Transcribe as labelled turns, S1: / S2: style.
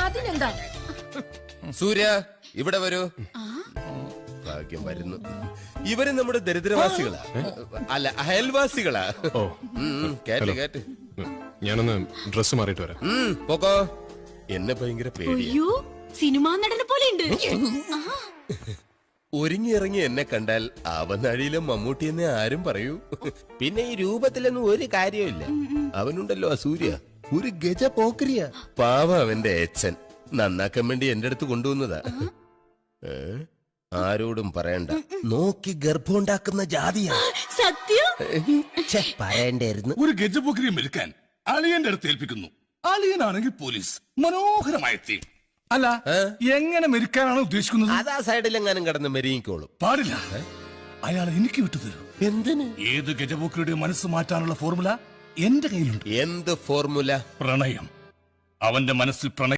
S1: അതിനെന്താ?
S2: സൂര്യ ഇവിടെ വരൂ. ഭാഗ്യം വരുന്നു. ഇവര് നമ്മുടെ ദരിദ്രവാസികളാ, അല്ല അയൽവാസികളാ.
S3: ഓ
S2: കേട്ട് കേട്ട്.
S3: ഞാനൊന്ന് ഡ്രസ് മാറിയിട്ട് വരാം.
S2: പോക്കോ. എന്നെ ഭയങ്കര പേടിയാ.
S1: അയ്യോ, സിനിമാ നടനെ പോലെ ഉണ്ട്.
S2: ഒരുങ്ങിയിറങ്ങി എന്നെ കണ്ടാൽ അവനഴിയിലെ മമ്മൂട്ടി എന്നെ ആരും പറയൂ. പിന്നെ ഈ രൂപത്തിലൊന്നും ഒരു കാര്യമില്ല. അവനുണ്ടല്ലോ ആ സൂര്യ, ഒരു ഗജ പോക്കരിയ. പാവ അവന്റെ അച്ഛൻ നന്നാക്കാൻ വേണ്ടി എന്റെ അടുത്ത് കൊണ്ടുവന്നതാ. ആരോടും പറയണ്ട, നോക്കി ഗർഭമുണ്ടാക്കുന്ന ജാതിയാ.
S1: സത്യം
S2: പറയണ്ടായിരുന്നു.
S4: ഒരു ഗജപോക്രിയെ മെരുക്കാൻ അളിയന്റെ അടുത്ത് ഏൽപ്പിക്കുന്നു. അളിയനാണെങ്കിൽ പോലീസ്. മനോഹരമായ തീം. അല്ല, എങ്ങനെ മെരുക്കാനാണ് ഉദ്ദേശിക്കുന്നത്?
S2: അതാ സൈഡിലെങ്ങാനും കടന്ന് മെരിയിക്കോളും.
S4: പാടില്ല. അയാൾ എനിക്ക് വിട്ടുതരും.
S2: എന്തിന്?
S4: ഏത് ഗജപോക്രിയുടെ മനസ്സ് മാറ്റാനുള്ള ഫോർമുല എന്റെ കയ്യിലുണ്ട്.
S2: എന്ത് ഫോർമുല?
S4: പ്രണയം. അവന്റെ മനസ്സിൽ പ്രണയം